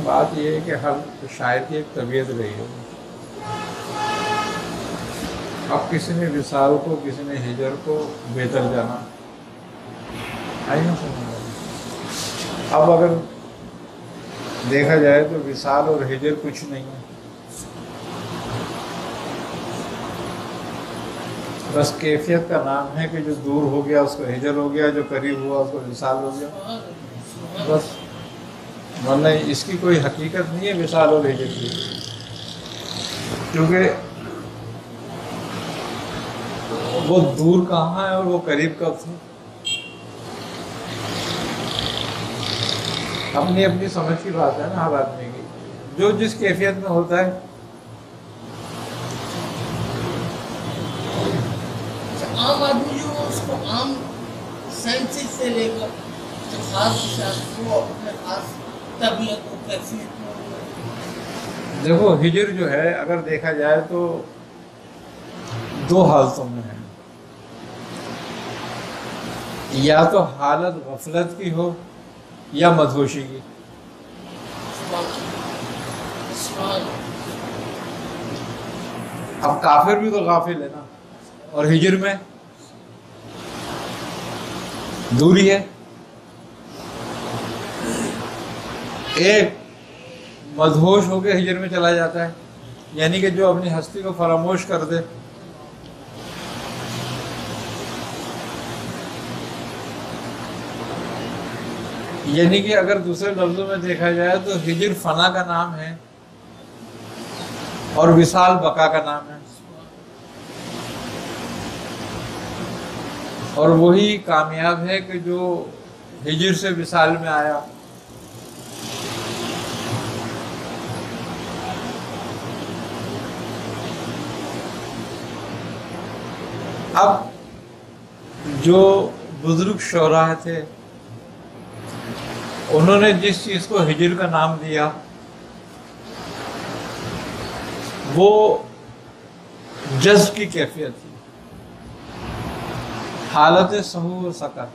بات یہ ہے کہ ہر شاعر کی ایک طبیعت رہی ہے. اب کسی نے وصال کو، کسی نے ہجر کو بہتر جانا. آئی نا سمجھ؟ اب اگر دیکھا جائے تو وصال اور ہجر کچھ نہیں ہے، بس کیفیت کا نام ہے کہ جو دور ہو گیا اس کو ہجر ہو گیا، جو قریب ہوا اس کو وصال ہو گیا بس. ورنہ اس کی کوئی حقیقت نہیں ہے وصال اور ہجر کی، کیونکہ وہ دور کہاں ہے اور وہ قریب کب تھے. اپنی اپنی سمجھ کی بات ہے نا ہر آدمی کی، جو جس کیفیت میں ہوتا ہے. عام آدمی جو اس کو عام سینسز سے لے کر جو خاص شخص وہ اپنے خاص طبیعت و کیفیت میں. دیکھو ہجر جو ہے اگر دیکھا جائے تو دو حالتوں میں ہے، یا تو حالت غفلت کی ہو یا مدہوشی کی. اب کافر بھی تو غافل ہے نا، اور ہجر میں دوری ہے. ایک مدہوش ہو کے ہجر میں چلا جاتا ہے، یعنی کہ جو اپنی ہستی کو فراموش کر دے. یعنی کہ اگر دوسرے لفظوں میں دیکھا جائے تو ہجر فنا کا نام ہے اور وصال بقا کا نام ہے. اور وہی کامیاب ہے کہ جو ہجر سے وصال میں آیا. اب جو بزرگ شعراء تھے انہوں نے جس چیز کو ہجر کا نام دیا وہ جذب کی کیفیت تھی، حالت سہو و سکر.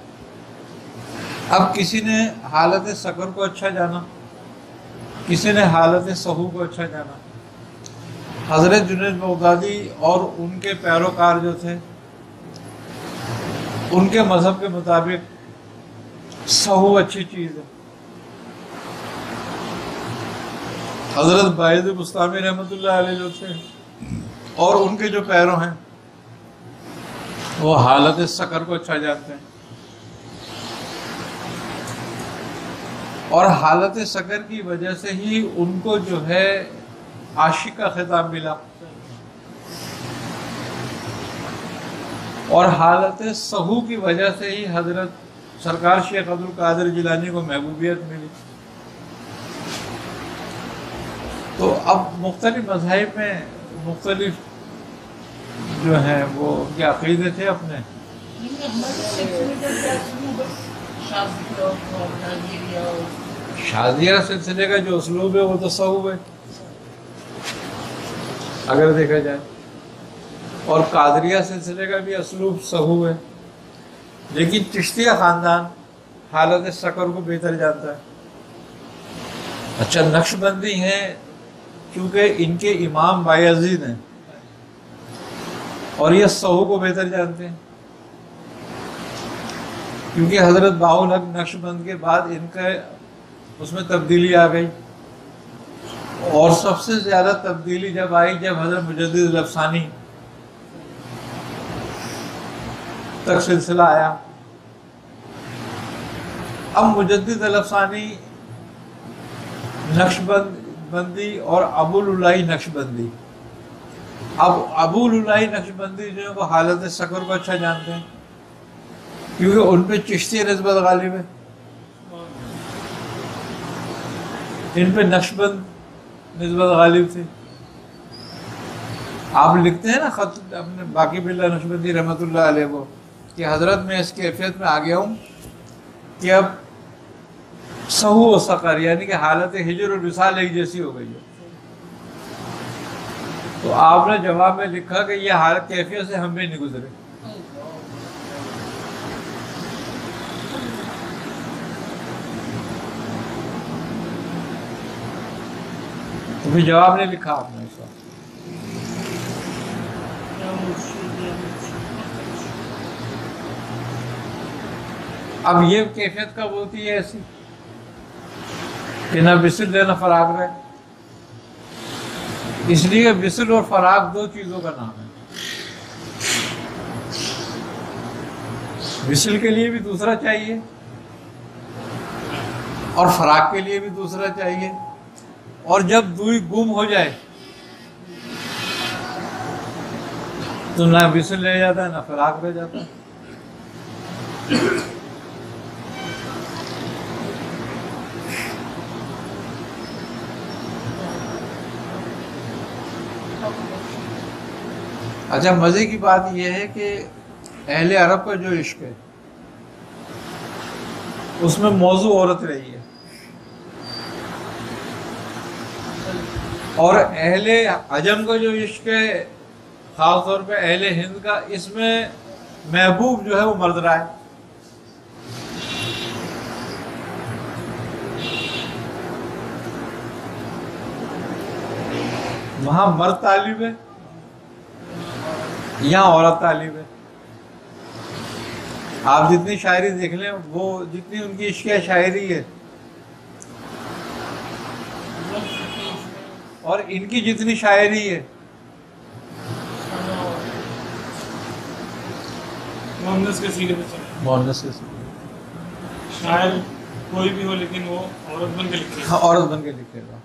اب کسی نے حالت سکر کو اچھا جانا، کسی نے حالت سہو کو اچھا جانا. حضرت جنید بغدادی اور ان کے پیروکار جو تھے ان کے مذہب کے مطابق سہو اچھی چیز ہے. حضرت باعث بستامی رحمۃ اللہ علیہ جو تھے اور ان کے جو پیرو ہیں وہ حالت سکر کو اچھا جانتے ہیں، اور حالت سکر کی وجہ سے ہی ان کو جو ہے عاشق کا خطاب ملا، اور حالت سہو کی وجہ سے ہی حضرت سرکار شیخ عبد القادر جیلانی کو محبوبیت ملی. تو اب مختلف مذاہب میں مختلف جو ہیں وہ ان کے عقیدے تھے اپنے. شادیہ سلسلے کا جو اسلوب ہے وہ تو سہو ہے اگر دیکھا جائے، اور قادریہ سلسلے کا بھی اسلوب سہو ہے. لیکن چشتیہ خاندان حالت سکر کو بہتر جانتا ہے. اچھا نقش بندی ہیں کیونکہ ان کے امام بایزید ہیں اور یہ سہو کو بہتر جانتے ہیں، کیونکہ حضرت بہاءالحق نقش بند کے بعد ان کا اس میں تبدیلی آ گئی. اور سب سے زیادہ تبدیلی جب آئی جب حضرت مجدد الافسانی تک سلسلہ آیا. اب مجدد الافسانی نقش بندی اور ابو العلائی نقش بندی، اب ابو العلائی نقش بندی جو ہے وہ حالت سکر کو اچھا جانتے ہیں کیونکہ ان پہ چشتی نسبت غالب ہے، ان پہ نقش بند نسبت غالب تھی. آپ لکھتے ہیں نا خط اپنے باقی باللہ نقش بندی رحمۃ اللہ علیہ کو کہ حضرت میں اس کیفیت میں آ گیا ہوں کہ اب سہو و سقر یعنی کہ حالت ہجر اور وصال ایک جیسی ہو گئی ہے. تو آپ نے جواب میں لکھا کہ یہ حالت کیفیت سے ہم بھی نہیں گزرے. بھی جواب نہیں لکھا آپ نے اس وقت. اب یہ کیفیت کب ہوتی ہے ایسی کہ نہ وصل رہے نہ فراغ رہے؟ اس لیے وصل اور فراغ دو چیزوں کا نام ہے. وصل کے لیے بھی دوسرا چاہیے اور فراغ کے لیے بھی دوسرا چاہیے، اور جب دوئی گم ہو جائے تو نہ وصل رہ جاتا ہے نہ فراغ رہ جاتا ہے. اچھا، مزے کی بات یہ ہے کہ اہل عرب کا جو عشق ہے اس میں موضوع عورت رہی ہے، اور اہل عجم کا جو عشق ہے خاص طور پہ اہل ہند کا، اس میں محبوب جو ہے وہ مرد رہا ہے. وہاں مرد طالب ہے، یہاں عورت طالب ہے. آپ جتنی شاعری دیکھ لیں، وہ جتنی ان کی عشق شاعری ہے اور ان کی جتنی شاعری ہے، مونس کے سینے پہ چلے. مونس کے ساتھ شاعر کوئی بھی ہو لیکن وہ عورت بن کے لکھے. ہاں، عورت بن کے لکھے گا.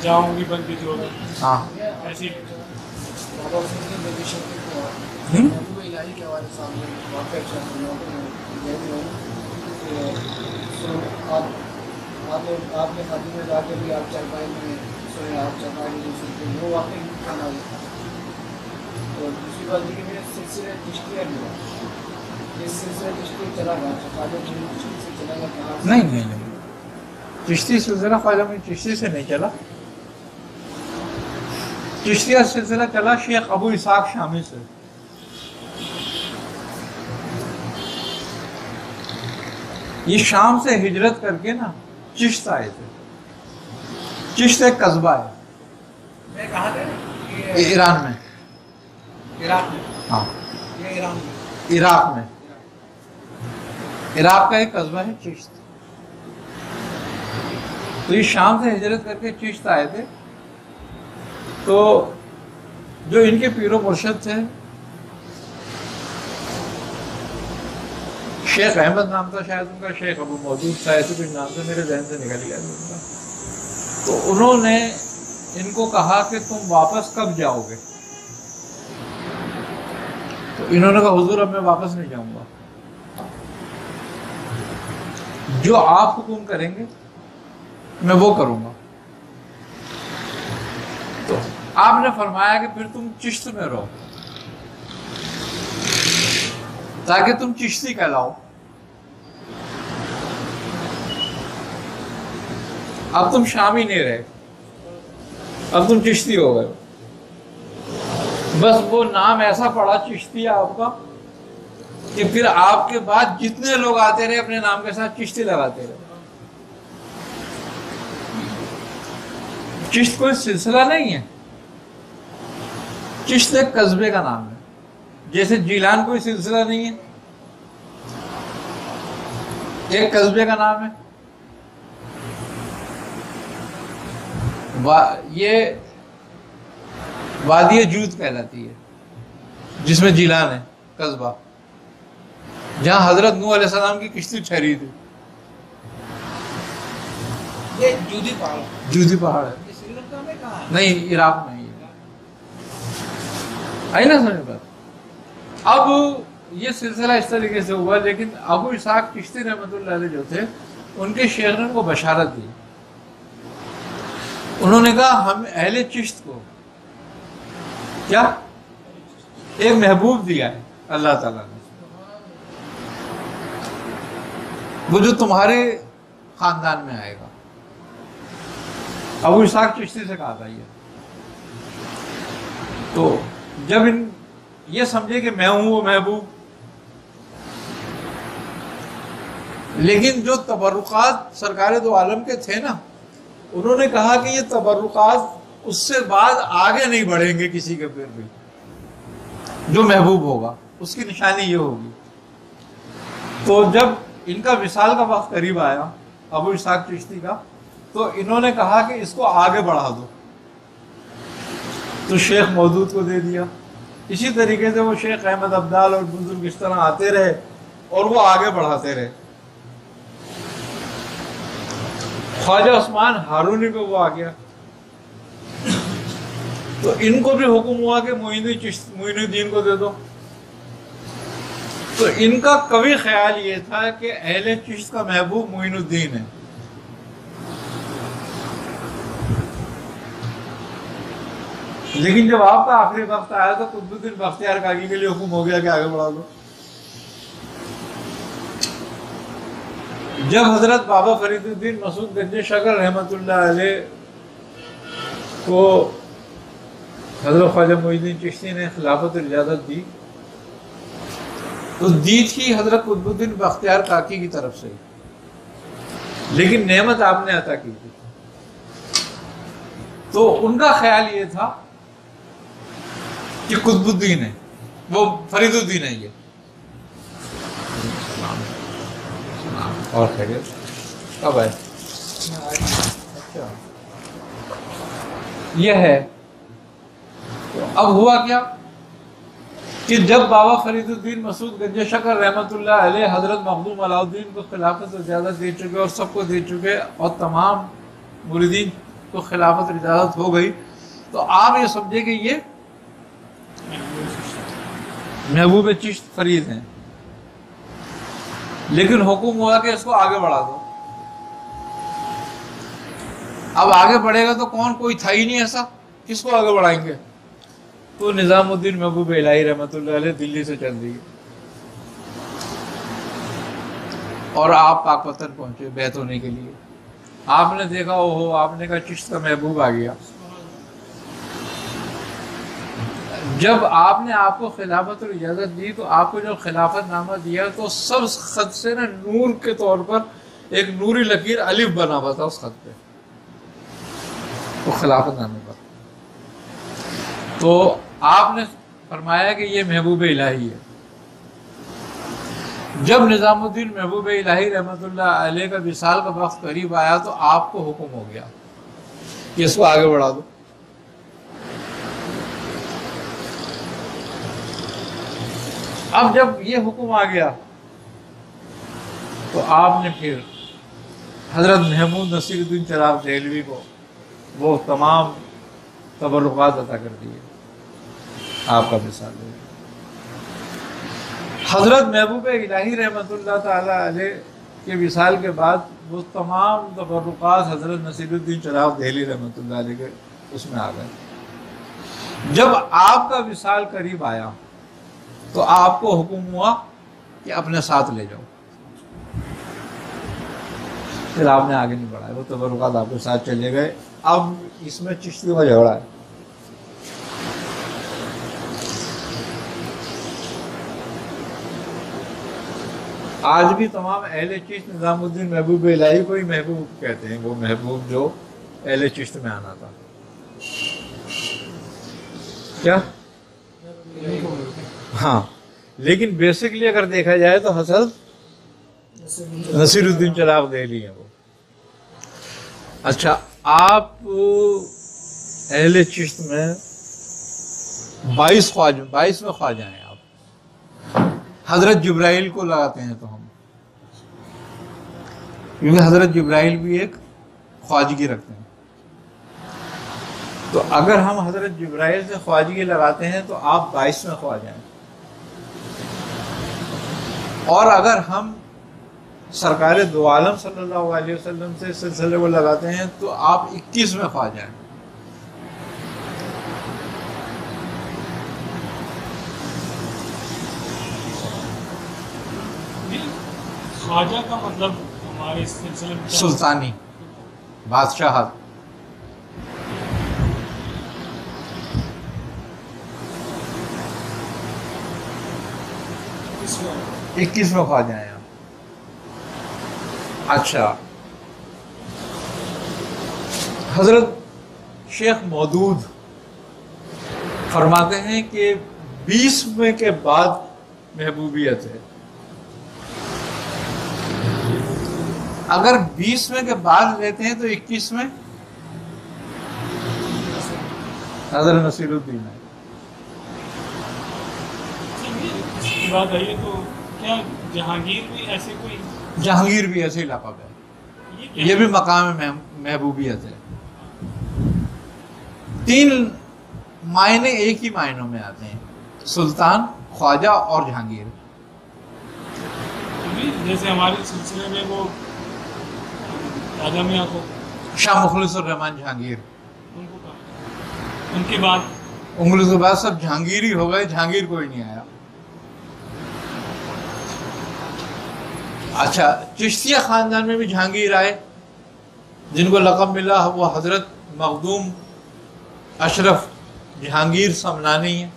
جاؤں گی بن کے جو ہاں، ایسی الہی کے ہمارے سامنے واقع آپ نے خادی میں جا کے بھی آپ چرپائی میں سوئے، آپ چرپائی میں سنتے، وہ واقعی کھانا ہوتا. اور دوسری بات یہ کہ میرے سلسلے چشتیہ بھی ہوا، اس سلسلے چشتی چلا گیا، خواجہ چشتی سے چلا گیا کہاں سے؟ نہیں، چشتی سلسلہ خواجہ میں چشتی سے نہیں چلا. چشتیہ سلسلہ چلا شیخ ابو اسحاق شامی سے. یہ شام سے ہجرت کر کے نا چشت آئے تھے. چشت ایک قصبہ ہے. میں کہاں تھے؟ یہ ایران میں. عراق میں. ہاں، یہ ایران میں. عراق میں. عراق کا ایک قصبہ ہے چشت. تو یہ شام سے ہجرت کر کے چشت آئے تھے. تو جو ان کے پیر و مرشد تھے، شیخ احمد نام تھا شاید ان کا، شیخ ابو مودود تھا، ایسے کچھ نام تھا، میرے ذہن سے نکل گیا ان کا. تو انہوں نے ان کو کہا کہ تم واپس کب جاؤ گے؟ تو انہوں نے کہا حضور اب میں واپس نہیں جاؤں گا، جو آپ حکم کریں گے میں وہ کروں گا. تو آپ نے فرمایا کہ پھر تم چشت میں رہو تاکہ تم چشتی کہلاؤ. اب تم شامی نہیں رہے، اب تم چشتی ہو گئے. بس وہ نام ایسا پڑا چشتی آپ کا کہ پھر آپ کے بعد جتنے لوگ آتے رہے اپنے نام کے ساتھ چشتی لگاتے رہے. چشت کوئی سلسلہ نہیں ہے، چشت ایک قصبے کا نام ہے. جیسے جیلان کوئی سلسلہ نہیں ہے، ایک قصبے کا نام ہے. یہ وادی جود کہلاتی ہے جس میں جیلان ہے قصبہ، جہاں حضرت نوح علیہ السلام کی کشتی ٹھہری تھی. یہ جودی پہاڑ. جودی پہاڑ ہے. یہ سری لنکا میں کہاں ہے؟ نہیں، عراق میں ہی ہے. آئی نا سمجھ بات. اب یہ سلسلہ اس طریقے سے ہوا، لیکن ابو اسحاق چشتی رحمۃ اللہ علیہ جو تھے ان کے شیخ نے ان کو بشارت دی. انہوں نے کہا ہم اہل چشت کو کیا ایک محبوب دیا ہے اللہ تعالیٰ نے، وہ جو تمہارے خاندان میں آئے گا. ابو اسحاق چشتی سے کہا تھا یہ. تو جب ان یہ سمجھے کہ میں ہوں وہ محبوب، لیکن جو تبرکات سرکار دو عالم کے تھے نا انہوں نے کہا کہ یہ تبرکات اس سے بعد آگے نہیں بڑھیں گے کسی کے پھر بھی، جو محبوب ہوگا اس کی نشانی یہ ہوگی۔ تو جب ان کا وصال کا وقت قریب آیا ابو اسحاق چشتی کا، تو انہوں نے کہا کہ اس کو آگے بڑھا دو، تو شیخ مودود کو دے دیا۔ اسی طریقے سے وہ شیخ احمد ابدال اور بزرگ اس طرح آتے رہے اور وہ آگے بڑھاتے رہے۔ خواجہ عثمان ہارونی پہ وہ آ گیا، تو ان کو بھی حکم ہوا کہ معین الدین کو دے دو۔ تو ان کا قوی خیال یہ تھا کہ اہل چشت کا محبوب معین الدین ہے، لیکن جب آپ کا آخری وقت آیا تو قطب الدین بختیار کاکی کے لیے حکم ہو گیا کہ آگے بڑھا دو۔ جب حضرت بابا فرید الدین مسعود گنج شکر رحمۃ اللہ علیہ کو حضرت خواجہ معین الدین چشتی نے خلافت اجازت دی، تو دی تھی حضرت قطب الدین بختیار کاکی کی طرف سے، لیکن نعمت آپ نے عطا کی تھی۔ تو ان کا خیال یہ تھا کہ قطب الدین ہے، وہ فرید الدین ہے یہ۔ اور خیریت کب ہے؟ اچھا یہ ہے۔ اب ہوا کیا کہ جب بابا فرید الدین مسعود گنج شکر رحمۃ اللہ علیہ حضرت مخدوم علاء الدین کو خلافت اجازت دے چکے اور سب کو دے چکے اور تمام مریدین کو خلافت اجازت ہو گئی، تو آپ یہ سمجھے کہ یہ محبوب چشت فرید ہیں، لیکن حکم ہوا کہ اس کو آگے بڑھا دو۔ اب آگے بڑھے گا تو کون؟ کوئی تھا ہی نہیں ایسا، کس کو آگے بڑھائیں گے؟ تو نظام الدین محبوب الہی رحمۃ اللہ علیہ دلی سے چل دی اور آپ پاک پتن پہنچے بیعت ہونے کے لیے۔ آپ نے دیکھا اوہو، آپ نے کہا چشت کا محبوب آ گیا۔ جب آپ نے آپ کو خلافت اور اجازت دی تو آپ کو جب خلافت نامہ دیا تو سب خط سے نا نور کے طور پر ایک نوری لکیر الف بنا ہوا تھا اس خط پہ، وہ خلافت نامے پر۔ تو آپ نے فرمایا کہ یہ محبوب الہی ہے۔ جب نظام الدین محبوب الہی رحمۃ اللہ علیہ کا وصال کا وقت قریب آیا تو آپ کو حکم ہو گیا کہ اس کو آگے بڑھا دو۔ اب جب یہ حکم آ گیا تو آپ نے پھر حضرت محمود نصیر الدین چراغ دہلوی کو وہ تمام تبرکات عطا کر دیے، آپ کا مثال ہے۔ حضرت محبوب الہی رحمۃ اللہ تعالی علیہ کے وصال کے بعد وہ تمام تبرکات حضرت نصیر الدین چراغ دہلی رحمۃ اللہ علیہ کے اس میں آ گئے۔ جب آپ کا وصال قریب آیا تو آپ کو حکم ہوا کہ اپنے ساتھ لے جاؤ، پھر آپ نے آگے نہیں بڑھایا، وہ تبرکات آپ کے ساتھ چلے گئے۔ اب اس میں چشتیوں کا جھگڑا ہے۔ آج بھی تمام اہل چشت نظام الدین محبوب الہی کو ہی محبوب کہتے ہیں، وہ محبوب جو اہل چشت میں آنا تھا۔ کیا؟ ہاں، لیکن بیسکلی اگر دیکھا جائے تو حضرت نصیر الدین چراغ دہلی ہیں وہ۔ اچھا، آپ اہل چشت میں 22 میں خواجہ ہیں آپ۔ حضرت جبرائیل کو لگاتے ہیں تو ہم، کیونکہ حضرت جبرائیل بھی ایک خواجگی رکھتے ہیں، تو اگر ہم حضرت جبرائیل سے خواجگی لگاتے ہیں تو آپ 22 میں خواجہ ہیں، اور اگر ہم سرکار دو عالم صلی اللہ علیہ وسلم سے سلسلے کو لگاتے ہیں تو آپ 21 میں خواجہ ہیں۔ خواجہ کا مطلب ہمارے اس سلسلے میں سلطانی بادشاہت۔ اکیس میں خواجہ ہیں آپ۔ اچھا، حضرت شیخ مودود فرماتے ہیں کہ 20ویں کے بعد محبوبیت ہے. اگر 20ویں کے بعد لیتے ہیں تو 21ویں حضرت نصیر الدین ہے. اس کی بات آئی تو کیا جہانگیر بھی ایسے کوئی جہانگیر بھی ایسے ہی لقب ہے. یہ بھی مقام محبوبیت ہے. 3 معنی ایک ہی معنوں میں آتے ہیں، سلطان، خواجہ اور جہانگیر. جیسے ہمارے سلسلے میں وہ راجہ میاں کو شاہ مخلص الرحمان جہانگیر، ان کو کہا، ان کے بعد انگلش کے بعد سب جہانگیر ہی ہو گئے، جہانگیر کوئی نہیں آیا. اچھا، چشتیہ خاندان میں بھی جہانگیر آئے، جن کو لقب ملا وہ حضرت مخدوم اشرف جہانگیر سمنانی ہیں.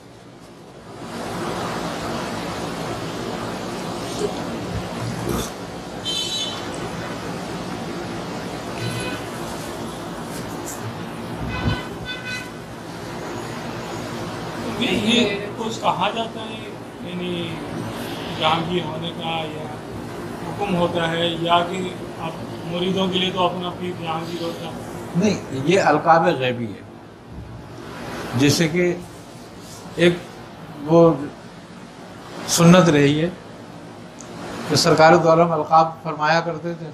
یہ کچھ کہا جاتا ہے یعنی جہانگیر ہونے کا یا حکم ہوتا ہے، یا کہ آپ مریدوں کے لیے تو اپنا پیر جہانگیر ہوتا ہے؟ نہیں، یہ القاب غیبی ہے. جیسے کہ ایک وہ سنت رہی ہے کہ سرکار دو عالم القاب فرمایا کرتے تھے.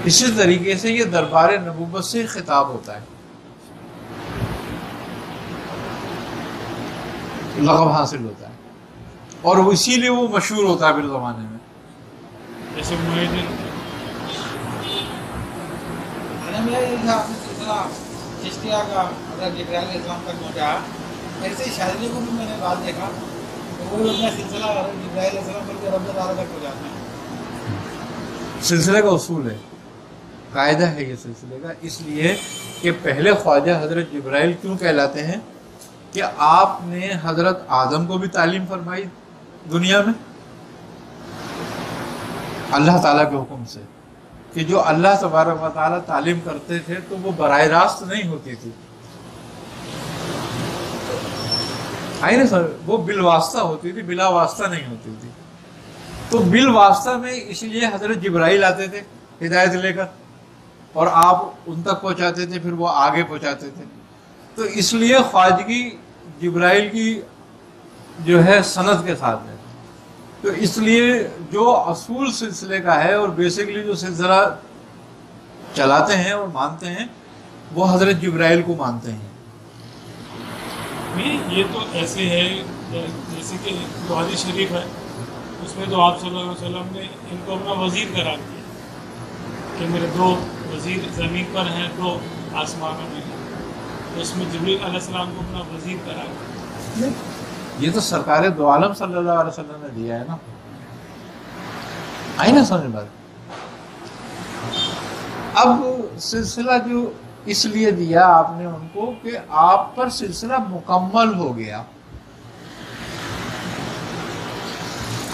اسی طریقے سے یہ دربار نبوت سے خطاب ہوتا ہے، لقب حاصل ہوتا ہے، اور اسی لیے وہ مشہور ہوتا ہے پھر زمانے میں. جیسے معیدین چشتیہ کا حضرت جبرائیل علیہ السلام تک پہنچا. ایسے ہی شاذلی کو بھی میں نے بات دیکھا کہ وہ اپنا سلسلہ حضرت جبرائیل علیہ السلام بلکہ رب تعالیٰ تک پہنچاتے ہیں. سلسلے کا اصول ہے، قاعدہ ہے یہ سلسلے کا. اس لیے کہ پہلے خواجہ حضرت جبرائیل کیوں کہلاتے ہیں کہ آپ نے حضرت آدم کو بھی تعلیم فرمائی دنیا میں اللہ تعالیٰ کے حکم سے، کہ جو اللہ تبارک و تعالیٰ تعلیم کرتے تھے تو وہ براہ راست نہیں ہوتی تھی، آئی نا سر، وہ بالواسطہ ہوتی تھی، بلا واسطہ نہیں ہوتی تھی. تو بالواسطہ میں اس لیے حضرت جبرائیل آتے تھے ہدایت لے کر، اور آپ ان تک پہنچاتے تھے، پھر وہ آگے پہنچاتے تھے. تو اس لیے خواجگی جبرائیل کی جو ہے سند کے ساتھ ہے. تو اس لیے جو اصول سلسلے کا ہے اور بیسکلی جو سلسلہ چلاتے ہیں اور مانتے ہیں وہ حضرت جبرائیل کو مانتے ہیں. یہ تو ایسے ہے جیسے کہ بخاری شریف ہے، اس میں تو آپ صلی اللہ علیہ وسلم نے ان کو اپنا وزیر قرار دیا کہ میرے 2 وزیر زمین پر ہیں، 2 آسمانوں میں ہیں. تو اس میں جبریل علیہ السلام کو اپنا وزیر قرار دیا. یہ تو سرکار دو عالم صلی اللہ علیہ وسلم نے دیا ہے نا، آئی نا سمجھ بات. اب سلسلہ جو اس لیے دیا آپ نے ان کو کہ آپ پر سلسلہ مکمل ہو گیا،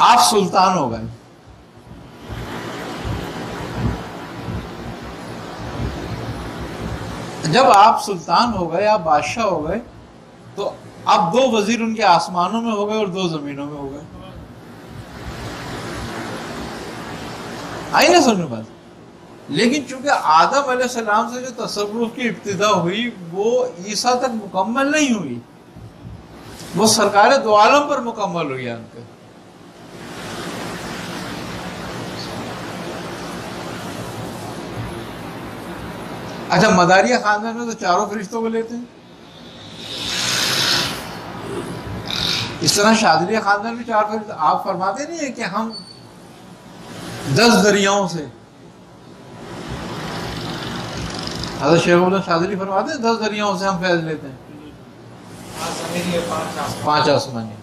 آپ سلطان ہو گئے. جب آپ سلطان ہو گئے، آپ بادشاہ ہو گئے، تو اب 2 وزیر ان کے آسمانوں میں ہو گئے اور 2 زمینوں میں ہو گئے. آئی نا سمجھ بات. لیکن چونکہ آدم علیہ السلام سے جو تصرف کی ابتدا ہوئی وہ عیسیٰ تک مکمل نہیں ہوئی، وہ سرکار دو عالم پر مکمل ہوئی ان کے. اچھا، مداریہ خاندان میں تو 4 فرشتوں کو لیتے ہیں، اس طرح شاذلیہ خاندان میں 4 فرشتوں. آپ فرماتے نہیں ہیں کہ ہم 10 دریاؤں سے، حضرت شیخ عبداللہ شاذلی فرماتے ہیں 10 دریاؤں سے ہم فیض لیتے ہیں، 5 آسمانی.